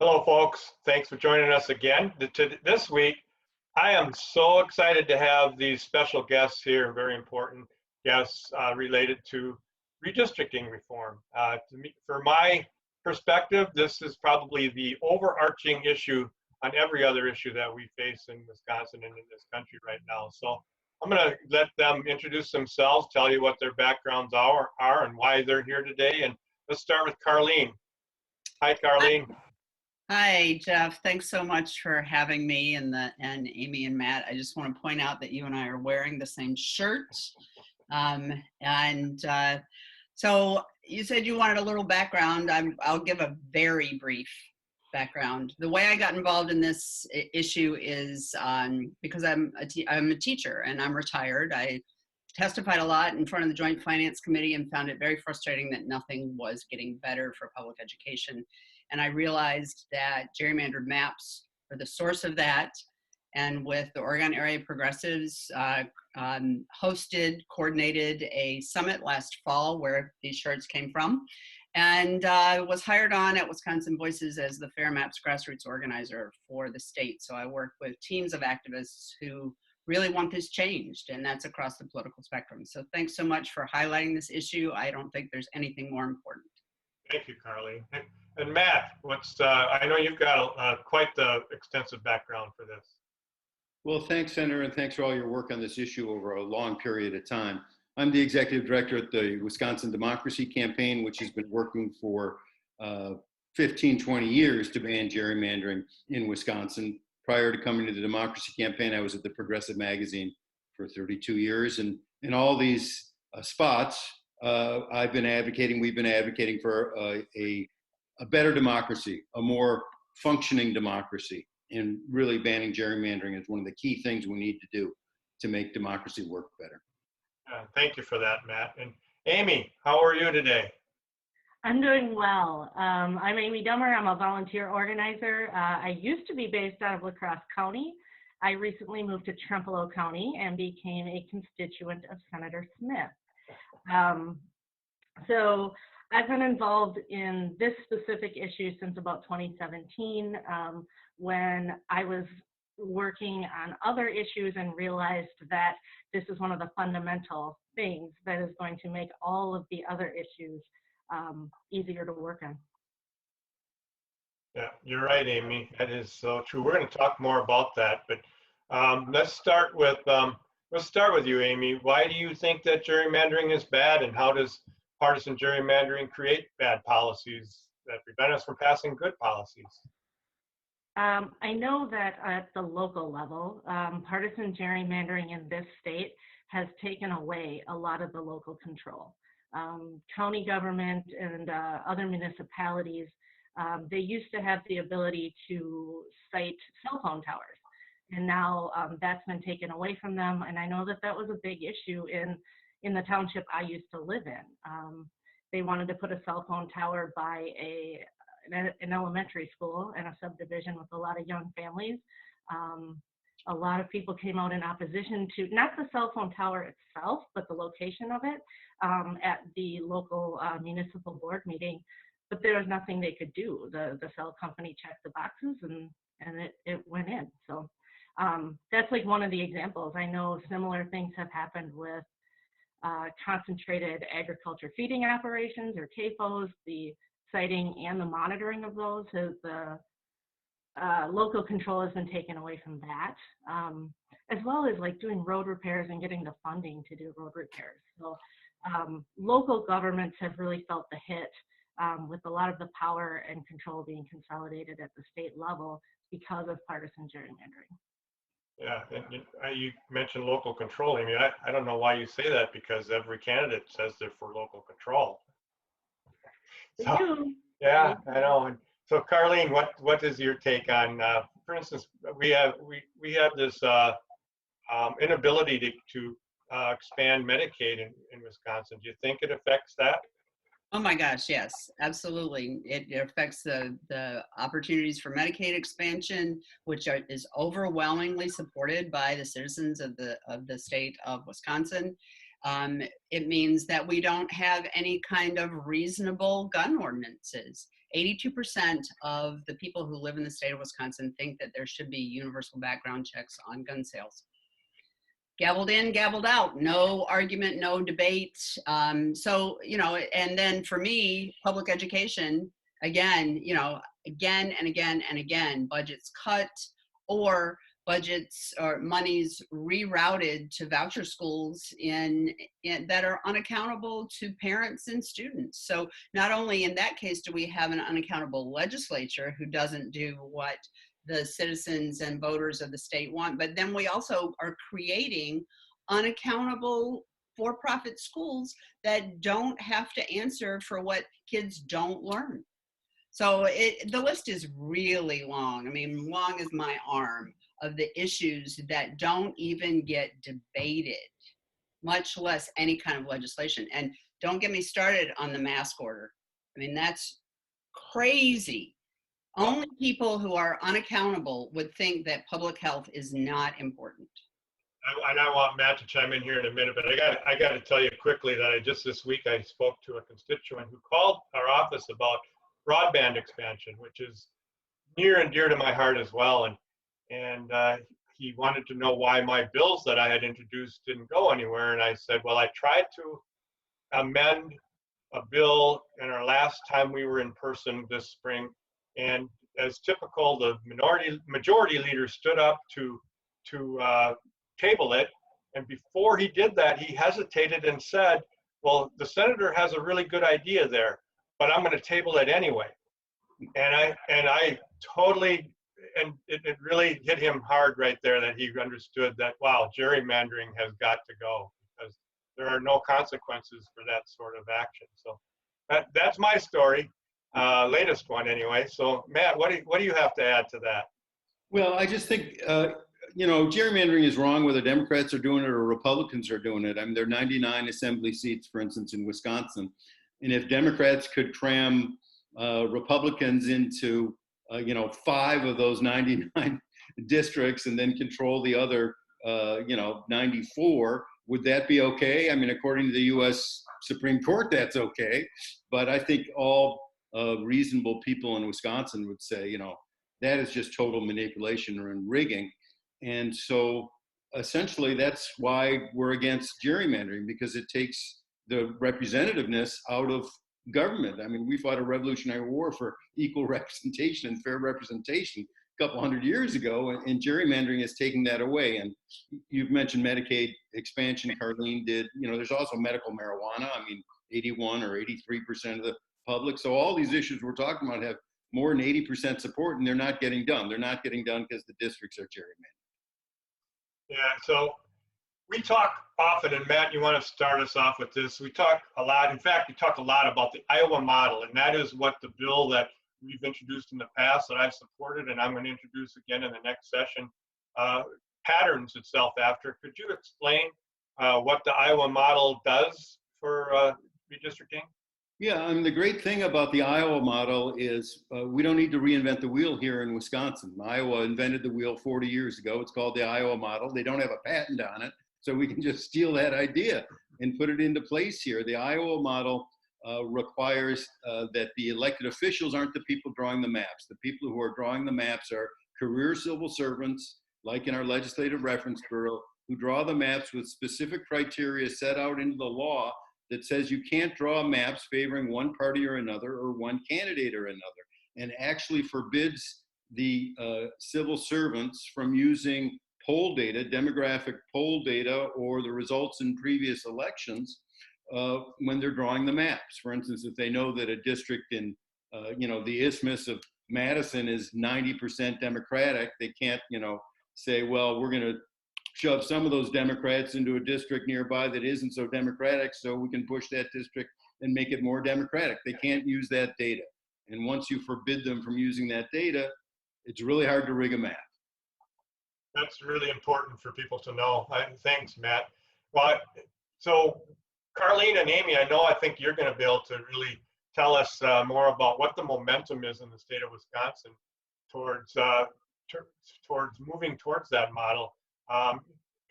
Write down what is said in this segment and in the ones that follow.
Hello, folks. Thanks for joining us again. This week, I am so excited to have these special guests here, very important guests related to redistricting reform. For my perspective, this is probably the overarching issue on every other issue that we face in Wisconsin and in this country right now. So I'm going to let them introduce themselves, tell you what their backgrounds are and why they're here today. And let's start with Carlene. Hi, Carlene. Hi, Jeff. Thanks so much for having me and Amy and Matt. I just want to point out that you and I are wearing the same shirt. So you said you wanted a little background. I'll give a very brief background. The way I got involved in this issue is because I'm a teacher and I'm retired. I testified a lot in front of the Joint Finance Committee and found it very frustrating that nothing was getting better for public education. And I realized that gerrymandered maps are the source of that. And with the Oregon Area Progressives, coordinated a summit last fall where these shirts came from, and was hired on at Wisconsin Voices as the Fair Maps grassroots organizer for the state. So I work with teams of activists who really want this changed, and that's across the political spectrum. So thanks so much for highlighting this issue. I don't think there's anything more important. Thank you, Carly. And Matt, I know you've got quite the extensive background for this. Well, thanks, Senator, and thanks for all your work on this issue over a long period of time. I'm the executive director at the Wisconsin Democracy Campaign, which has been working for 15, 20 years to ban gerrymandering in Wisconsin. Prior to coming to the Democracy Campaign, I was at the Progressive Magazine for 32 years. And in all these spots, we've been advocating for a better democracy, a more functioning democracy, and really banning gerrymandering is one of the key things we need to do to make democracy work better. Thank you for that, Matt. And Amy, how are you today? I'm doing well. I'm Amy Dummer. I'm a volunteer organizer. I used to be based out of La Crosse County. I recently moved to Trempealeau County and became a constituent of Senator Smith. So I've been involved in this specific issue since about 2017, when I was working on other issues and realized that this is one of the fundamental things that is going to make all of the other issues easier to work on. Yeah, you're right, Amy. That is so true. We're going to talk more about that, but let's start with you, Amy. Why do you think that gerrymandering is bad, and how does partisan gerrymandering create bad policies that prevent us from passing good policies? I know that at the local level, partisan gerrymandering in this state has taken away a lot of the local control. County government and other municipalities, they used to have the ability to cite cell phone towers, and now that's been taken away from them. And I know that that was a big issue in the township I used to live in. They wanted to put a cell phone tower by an elementary school and a subdivision with a lot of young families. A lot of people came out in opposition to not the cell phone tower itself, but the location of it at the local municipal board meeting. But there was nothing they could do. The cell company checked the boxes and it went in. So that's like one of the examples. I know similar things have happened with concentrated agriculture feeding operations, or CAFOs. The citing and the monitoring of those, the local control has been taken away from that, as well as like doing road repairs and getting the funding to do road repairs. So local governments have really felt the hit with a lot of the power and control being consolidated at the state level because of partisan gerrymandering. Yeah, and you mentioned local control. I mean, I don't know why you say that, because every candidate says they're for local control. So, yeah, I know. And so, Carlene, what is your take on? For instance, we have this inability to expand Medicaid in Wisconsin. Do you think it affects that? Oh my gosh, yes, absolutely. It affects the opportunities for Medicaid expansion, which is overwhelmingly supported by the citizens of the state of Wisconsin. It means that we don't have any kind of reasonable gun ordinances. 82% of the people who live in the state of Wisconsin think that there should be universal background checks on gun sales. Gabbled in, gabbled out, no argument, no debate. So, you know, and then for me, public education, again, you know, again and again and again, budgets cut or budgets or monies rerouted to voucher schools in that are unaccountable to parents and students. So not only in that case do we have an unaccountable legislature who doesn't do what the citizens and voters of the state want, but then we also are creating unaccountable for-profit schools that don't have to answer for what kids don't learn. So the list is really long. I mean, long as my arm of the issues that don't even get debated, much less any kind of legislation. And don't get me started on the mask order. I mean, that's crazy. Only people who are unaccountable would think that public health is not important. And I want Matt to chime in here in a minute, but I got to tell you quickly that just this week I spoke to a constituent who called our office about broadband expansion, which is near and dear to my heart as well. And he wanted to know why my bills that I had introduced didn't go anywhere. And I said, well, I tried to amend a bill in our last time we were in person this spring. And as typical, the majority leader stood up to table it. And before he did that, he hesitated and said, well, the senator has a really good idea there, but I'm going to table it anyway. And I totally, and it really hit him hard right there that he understood that, wow, gerrymandering has got to go because there are no consequences for that sort of action. So that's my story, latest one anyway. So Matt, what do you have to add to that? Well, I just think, you know, gerrymandering is wrong whether Democrats are doing it or Republicans are doing it. I mean, there are 99 assembly seats, for instance, in Wisconsin. And if Democrats could cram Republicans into, you know, 5 of those 99 districts and then control the other, you know, 94, would that be okay? I mean, according to the U.S. Supreme Court, that's okay. But I think all reasonable people in Wisconsin would say, you know, that is just total manipulation and rigging. And so essentially that's why we're against gerrymandering, because it takes the representativeness out of government. I mean, we fought a revolutionary war for equal representation and fair representation a couple hundred years ago, and gerrymandering is taking that away. And you've mentioned Medicaid expansion, Carlene did. You know, there's also medical marijuana. I mean, 81 or 83% of the public. So all these issues we're talking about have more than 80% support, and they're not getting done. They're not getting done because the districts are gerrymandered. Yeah, so we talk often, and Matt, you want to start us off with this. We talk a lot, in fact, we talk a lot about the Iowa model, and that is what the bill that we've introduced in the past that I've supported, and I'm going to introduce again in the next session, patterns itself after. Could you explain what the Iowa model does for redistricting? Yeah, I mean, the great thing about the Iowa model is we don't need to reinvent the wheel here in Wisconsin. Iowa invented the wheel 40 years ago. It's called the Iowa model. They don't have a patent on it, so we can just steal that idea and put it into place here. The Iowa model requires that the elected officials aren't the people drawing the maps. The people who are drawing the maps are career civil servants, like in our legislative reference bureau, who draw the maps with specific criteria set out into the law that says you can't draw maps favoring one party or another or one candidate or another, and actually forbids the civil servants from using poll data, demographic poll data, or the results in previous elections when they're drawing the maps. For instance, if they know that a district in, you know, the Isthmus of Madison is 90% Democratic, they can't, you know, say, well, we're going to shove some of those Democrats into a district nearby that isn't so Democratic, so we can push that district and make it more Democratic. They can't use that data. And once you forbid them from using that data, it's really hard to rig a map. That's really important for people to know. Thanks, Matt. Well, so Carlene and Amy, I think you're going to be able to really tell us more about what the momentum is in the state of Wisconsin towards moving towards that model.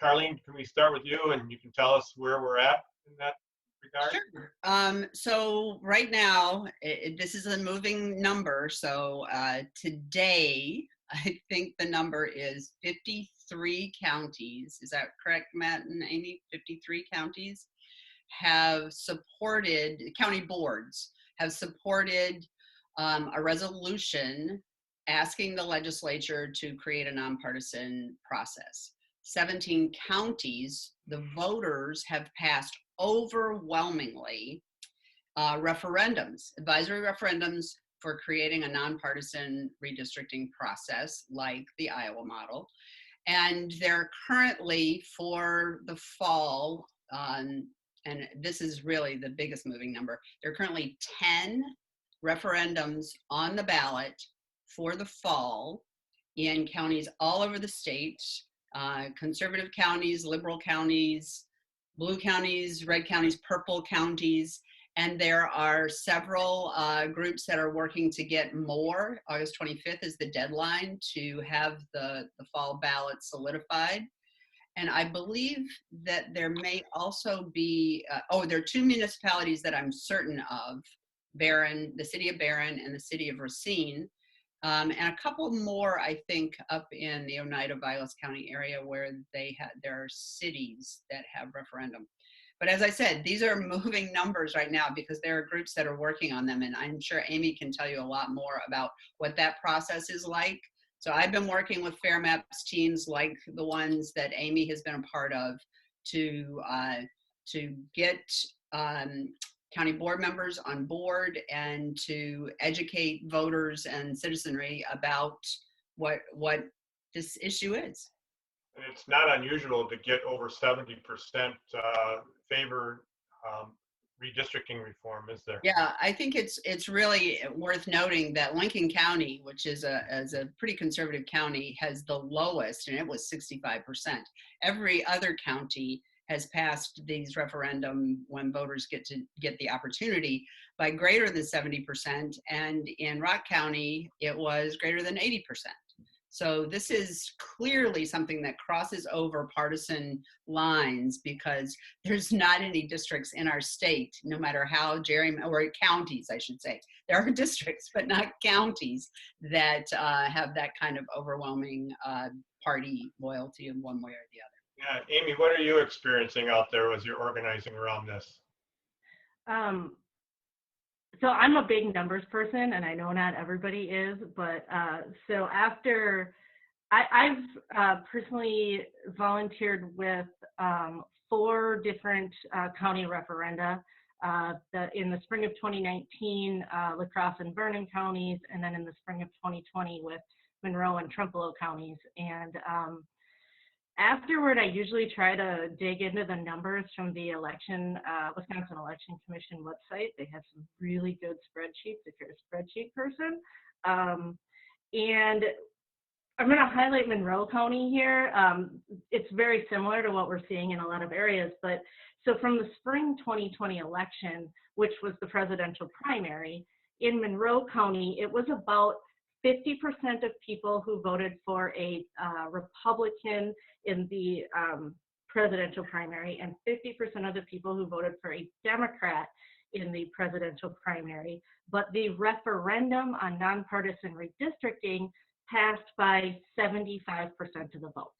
Carlene, can we start with you, and you can tell us where we're at in that regard? Sure. So right now, this is a moving number. So today, I think the number is 53 counties. Is that correct, Matt and Amy? 53 counties have supported, county boards have supported a resolution asking the legislature to create a nonpartisan process. 17 counties, the voters have passed overwhelmingly referendums, advisory referendums for creating a nonpartisan redistricting process like the Iowa model. And they're currently for the fall, and this is really the biggest moving number, there are currently 10 referendums on the ballot for the fall in counties all over the state, conservative counties, liberal counties, blue counties, red counties, purple counties. And there are several groups that are working to get more. August 25th is the deadline to have the fall ballot solidified. And I believe that there may also be, there are 2 municipalities that I'm certain of, Barron, the city of Barron and the city of Racine, and a couple more, I think, up in the Oneida, Vilas County area where there are cities that have referendum. But as I said, these are moving numbers right now because there are groups that are working on them. And I'm sure Amy can tell you a lot more about what that process is like. So I've been working with Fair Maps teams like the ones that Amy has been a part of to get county board members on board and to educate voters and citizenry about what this issue is. And it's not unusual to get over 70% favor redistricting reform, is there? Yeah, I think it's really worth noting that Lincoln County, which is a pretty conservative county, has the lowest, and it was 65%. Every other county has passed these referendum when voters get the opportunity by greater than 70%, and in Rock County it was greater than 80%. So this is clearly something that crosses over partisan lines because there's not any districts in our state, no matter how or counties, I should say. There are districts, but not counties that have that kind of overwhelming party loyalty in one way or the other. Yeah, Amy, what are you experiencing out there as you're organizing around this? So I'm a big numbers person, and I know not everybody is, but so after I've personally volunteered with 4 different county referenda in the spring of 2019, La Crosse and Vernon counties, and then in the spring of 2020 with Monroe and Trempealeau counties. And afterward, I usually try to dig into the numbers from the Wisconsin Election Commission website. They have some really good spreadsheets if you're a spreadsheet person. And I'm going to highlight Monroe County here. It's very similar to what we're seeing in a lot of areas. But so from the spring 2020 election, which was the presidential primary, in Monroe County, it was about 50% of people who voted for a Republican in the presidential primary and 50% of the people who voted for a Democrat in the presidential primary. But the referendum on nonpartisan redistricting passed by 75% of the vote.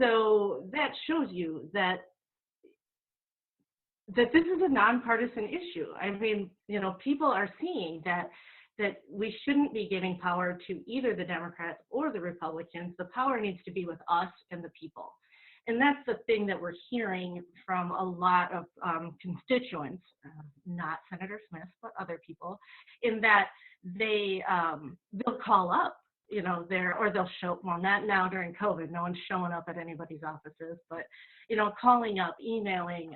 So that shows you that this is a nonpartisan issue. I mean, people are seeing that we shouldn't be giving power to either the Democrats or the Republicans. The power needs to be with us and the people. And that's the thing that we're hearing from a lot of constituents, not Senator Smith, but other people, in that they'll call up, or they'll show, well, not now during COVID, no one's showing up at anybody's offices, but, calling up, emailing,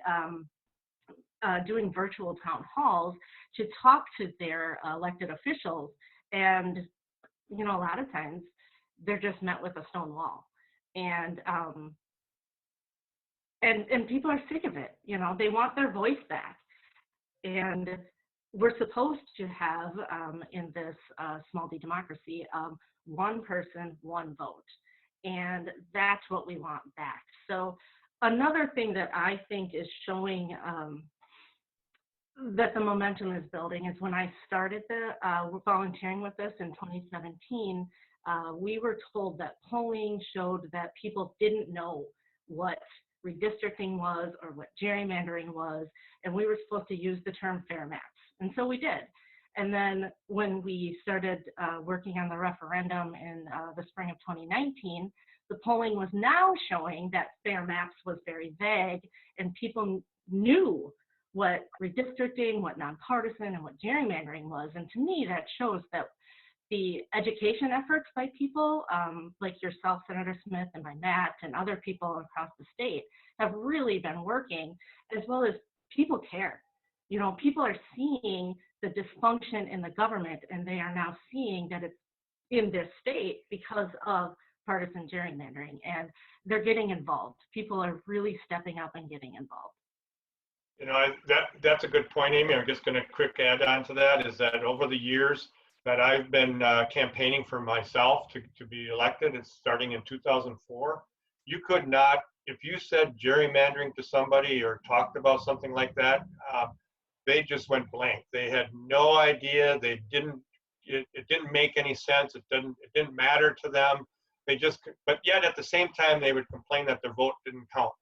doing virtual town halls to talk to their elected officials. And, a lot of times they're just met with a stone wall. And people are sick of it. They want their voice back. And we're supposed to have in this small d democracy, one person, one vote. And that's what we want back. So another thing that I think is showing that the momentum is building is when I started volunteering with this in 2017, we were told that polling showed that people didn't know what redistricting was or what gerrymandering was, and we were supposed to use the term fair maps. And so we did. And then when we started working on the referendum in the spring of 2019, the polling was now showing that fair maps was very vague, and people knew what redistricting, what nonpartisan, and what gerrymandering was. And to me, that shows that the education efforts by people like yourself, Senator Smith, and by Matt and other people across the state have really been working, as well as people care. You know, people are seeing the dysfunction in the government, and they are now seeing that it's in this state because of partisan gerrymandering, and they're getting involved. People are really stepping up and getting involved. You know, that's a good point, Amy. I'm just going to quick add on to that is that over the years that I've been campaigning for myself to be elected, it's starting in 2004, you could not, if you said gerrymandering to somebody or talked about something like that, they just went blank. They had no idea. They didn't. It didn't make any sense. It didn't matter to them. They just. But yet at the same time, they would complain that their vote didn't count.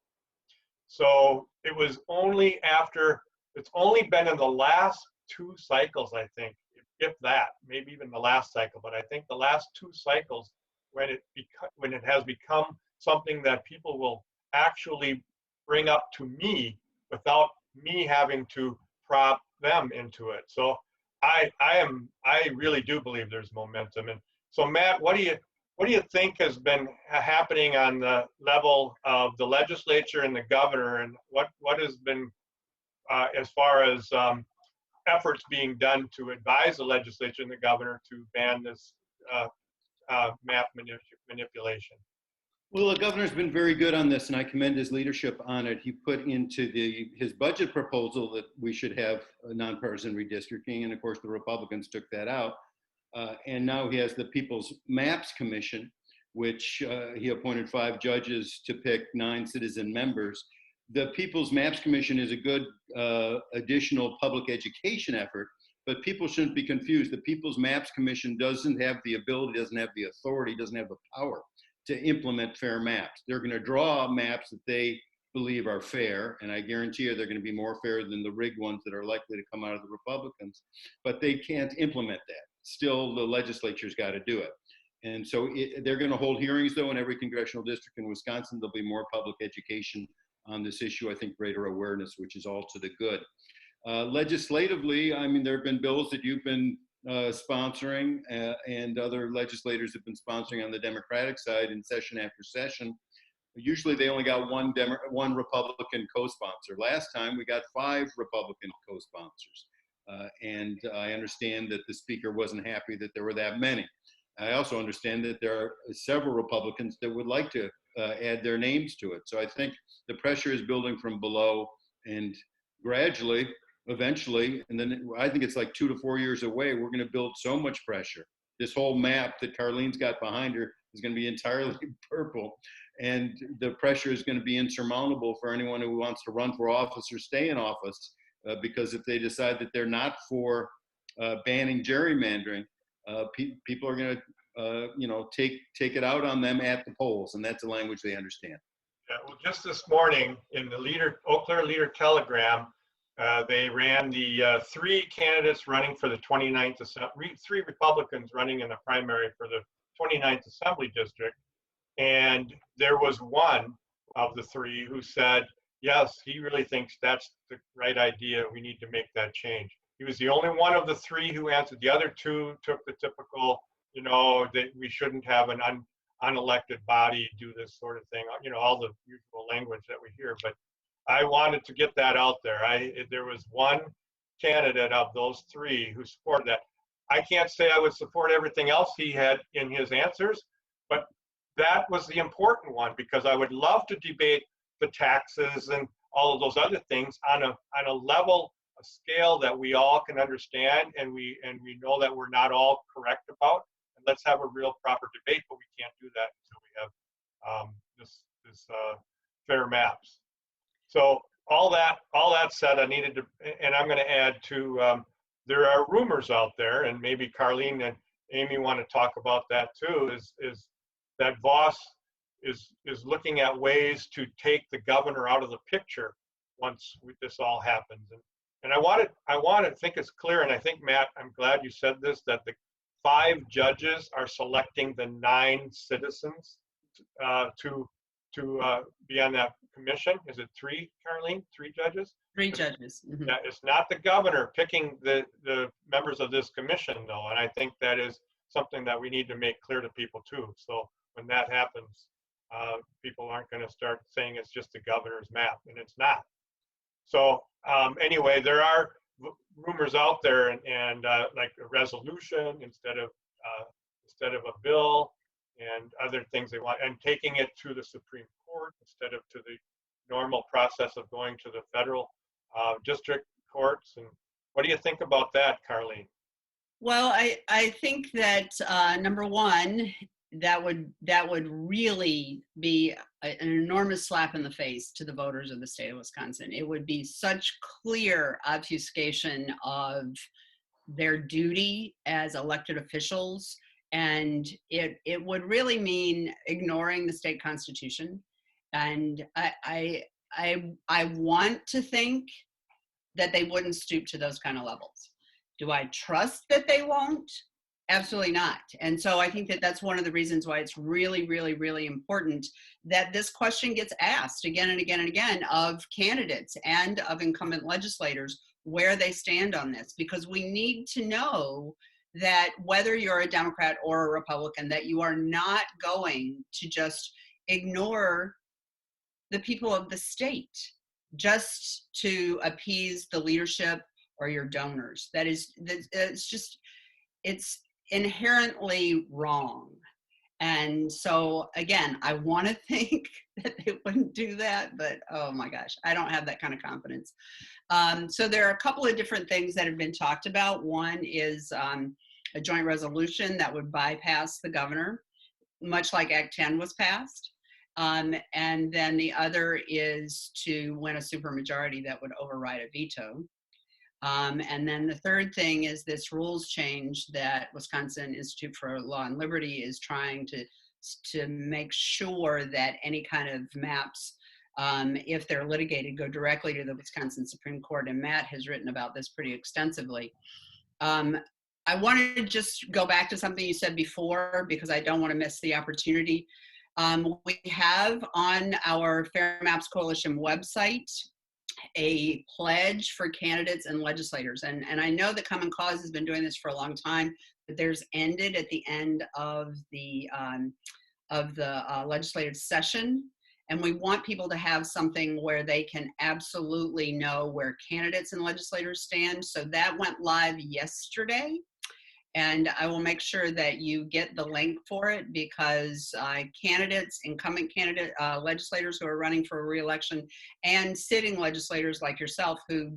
So it was only after. It's only been in the last 2 cycles, I think, if that, maybe even the last cycle. But I think the last 2 cycles when it has become something that people will actually bring up to me without me having to prop them into it. So I really do believe there's momentum. And so Matt, what do you think has been happening on the level of the legislature and the governor, and what has been as far as efforts being done to advise the legislature and the governor to ban this map manipulation? Well, the governor's been very good on this, and I commend his leadership on it. He put into his budget proposal that we should have a nonpartisan redistricting, and of course the Republicans took that out. And now he has the People's Maps Commission, which he appointed 5 judges to pick 9 citizen members. The People's Maps Commission is a good additional public education effort, but people shouldn't be confused. The People's Maps Commission doesn't have the ability, doesn't have the authority, doesn't have the power to implement fair maps. They're going to draw maps that they believe are fair, and I guarantee you they're going to be more fair than the rigged ones that are likely to come out of the Republicans, but they can't implement that. Still, the legislature's got to do it. And so they're going to hold hearings, though, in every congressional district in Wisconsin. There'll be more public education on this issue, I think greater awareness, which is all to the good. Legislatively, I mean, there have been bills that you've been sponsoring and other legislators have been sponsoring on the Democratic side in session after session. Usually they only got one Republican co-sponsor. Last time we got 5 Republican co-sponsors. And I understand that the speaker wasn't happy that there were that many. I also understand that there are several Republicans that would like to add their names to it. So I think the pressure is building from below, and gradually, eventually, and then I think it's like 2 to 4 years away, we're going to build so much pressure. This whole map that Carlene's got behind her is going to be entirely purple, and the pressure is going to be insurmountable for anyone who wants to run for office or stay in office, because if they decide that they're not for banning gerrymandering, people are going to take it out on them at the polls, and that's the language they understand. Yeah, well, just this morning in the Eau Claire Leader Telegram, they ran the 3 candidates running for the 29th Assembly, 3 Republicans running in the primary for the 29th Assembly District. And there was one of the 3 who said, yes, he really thinks that's the right idea. We need to make that change. He was the only one of the 3 who answered. The other 2 took the typical, that we shouldn't have an unelected body do this sort of thing, all the usual language that we hear. But I wanted to get that out there. There was one candidate of those 3 who supported that. I can't say I would support everything else he had in his answers, but that was the important one, because I would love to debate the taxes and all of those other things on a level, a scale that we all can understand, and we know that we're not all correct about. And let's have a real proper debate, but we can't do that until we have this fair maps. So all that said, I needed to, and I'm going to add to, there are rumors out there, and maybe Carlene and Amy want to talk about that too, is that Voss is looking at ways to take the governor out of the picture once this all happens. And I want to think it's clear, and I think, Matt, I'm glad you said this, that the 5 judges are selecting the 9 citizens to be on that commission. Is it 3, Carlene? 3 judges? 3 judges. Mm-hmm. Yeah, it's not the governor picking the members of this commission, though, and I think that is something that we need to make clear to people too. So when that happens, people aren't going to start saying it's just the governor's map, and it's not. So anyway, there are rumors out there, and like a resolution instead of a bill, and other things they want, and taking it to the Supreme Court instead of to the normal process of going to the federal district courts. And what do you think about that, Carlene? Well, I think that number one, that would really be an enormous slap in the face to the voters of the state of Wisconsin. It would be such clear obfuscation of their duty as elected officials, and it would really mean ignoring the state constitution. And I want to think that they wouldn't stoop to those kind of levels. Do I trust that they won't? Absolutely not. And so I think that that's one of the reasons why it's really, really, really important that this question gets asked again and again and again of candidates and of incumbent legislators, where they stand on this, because we need to know that whether you're a Democrat or a Republican, that you are not going to just ignore the people of the state just to appease the leadership or your donors. It's inherently wrong. And so again, I want to think that they wouldn't do that, but oh my gosh, I don't have that kind of confidence. So there are a couple of different things that have been talked about. One is a joint resolution that would bypass the governor, much like Act 10 was passed. And then the other is to win a supermajority that would override a veto. And then the third thing is this rules change that Wisconsin Institute for Law and Liberty is trying to make sure that any kind of maps, if they're litigated, go directly to the Wisconsin Supreme Court. And Matt has written about this pretty extensively. I wanted to just go back to something you said before, because I don't want to miss the opportunity. We have on our Fair Maps Coalition website a pledge for candidates and legislators. And I know that Common Cause has been doing this for a long time, but theirs ended at the end of the legislative session. And we want people to have something where they can absolutely know where candidates and legislators stand. So that went live yesterday. And I will make sure that you get the link for it, because incumbent candidate legislators who are running for a re-election, and sitting legislators like yourself who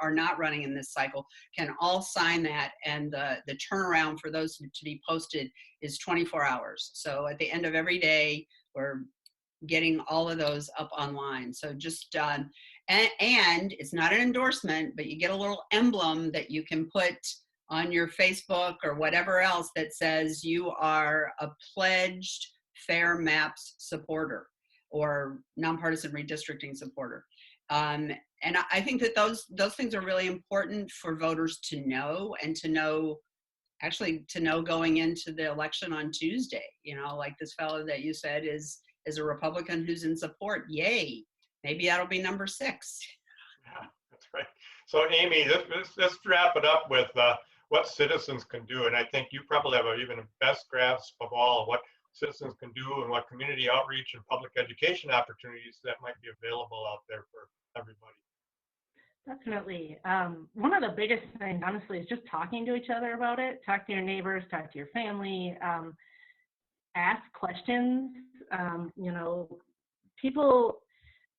are not running in this cycle, can all sign that. And the turnaround for those to be posted is 24 hours. So at the end of every day, we're getting all of those up online. So just, and it's not an endorsement, but you get a little emblem that you can put on your Facebook or whatever else that says you are a pledged Fair Maps supporter or nonpartisan redistricting supporter. And I think that those things are really important for voters to know, and to know going into the election on Tuesday. Like this fellow that you said is a Republican who's in support. Yay. Maybe that'll be number 6. Yeah, that's right. So Amy, let's wrap it up with what citizens can do. And I think you probably have even a best grasp of all of what citizens can do, and what community outreach and public education opportunities that might be available out there for everybody. Definitely. One of the biggest things, honestly, is just talking to each other about it. Talk to your neighbors, talk to your family, ask questions.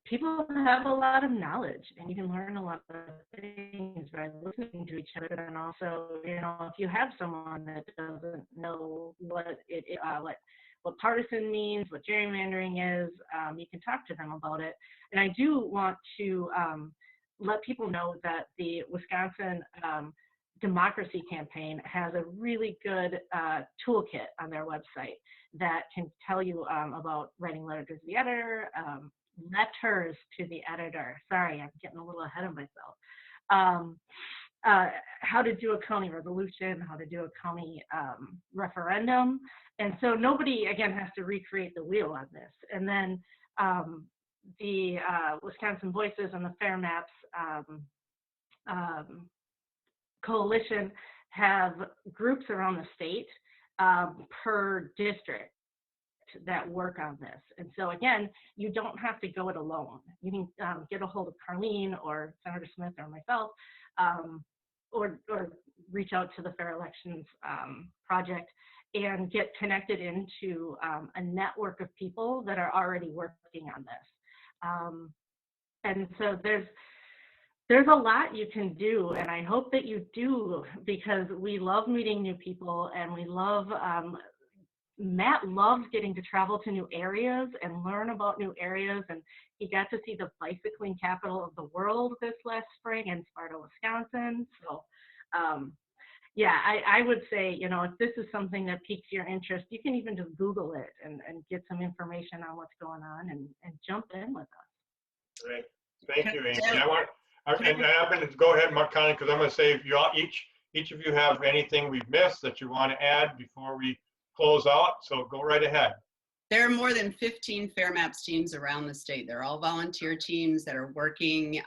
People have a lot of knowledge, and you can learn a lot of things by listening to each other. And also, if you have someone that doesn't know what what partisan means, what gerrymandering is. You can talk to them about it. And I do want to let people know that the Wisconsin Democracy Campaign has a really good toolkit on their website that can tell you about writing letters to the editor, letters to the editor. Sorry, I'm getting a little ahead of myself. How to do a county resolution, how to do a county referendum. And so nobody, again, has to recreate the wheel on this. And then the Wisconsin Voices and the Fair Maps Coalition have groups around the state per district that work on this. And so again, you don't have to go it alone. You can get a hold of Carlene or Senator Smith or myself, or reach out to the Fair Elections Project and get connected into a network of people that are already working on this. And so there's a lot you can do, and I hope that you do, because we love meeting new people, and we love, Matt loves getting to travel to new areas and learn about new areas, and he got to see the bicycling capital of the world this last spring in Sparta, Wisconsin. So yeah, I would say, you know, if this is something that piques your interest, you can even just Google it and get some information on what's going on and jump in with us. Great. Thank you, Amy. And I'm going to go ahead, Mark Conley, because I'm going to say if you all, each of you have anything we've missed that you want to add before we close out, so go right ahead. There are more than 15 Fair Maps teams around the state. They're all volunteer teams that are working,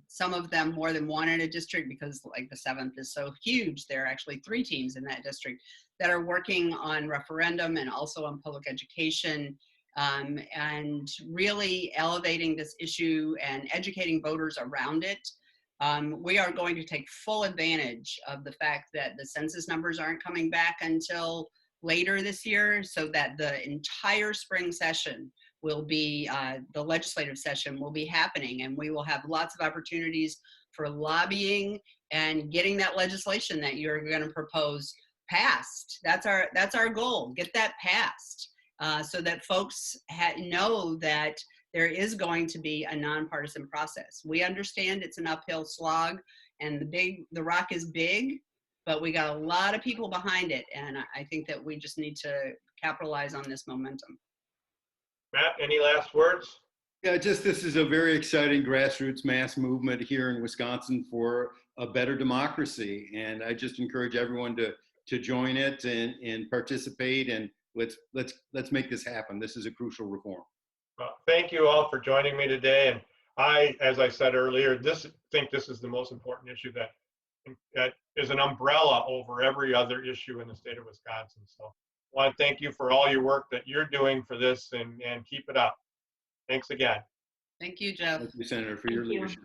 some of them more than one in a district, because like the 7th is so huge. There are actually 3 teams in that district that are working on referendum and also on public education, and really elevating this issue and educating voters around it. We are going to take full advantage of the fact that the census numbers aren't coming back until later this year, so that the entire spring session will be, the legislative session will be happening, and we will have lots of opportunities for lobbying and getting that legislation that you're going to propose passed. That's our goal. Get that passed, so that folks know that there is going to be a nonpartisan process. We understand it's an uphill slog, and the rock is big, but we got a lot of people behind it, and I think that we just need to capitalize on this momentum. Matt, any last words? Yeah, this is a very exciting grassroots mass movement here in Wisconsin for a better democracy, and I just encourage everyone to join it and participate, and let's make this happen. This is a crucial reform. Well, thank you all for joining me today, and as I said earlier, think this is the most important issue that is an umbrella over every other issue in the state of Wisconsin. So I want to thank you for all your work that you're doing for this, and keep it up. Thanks again. Thank you, Jeff. Thank you, Senator, for your leadership.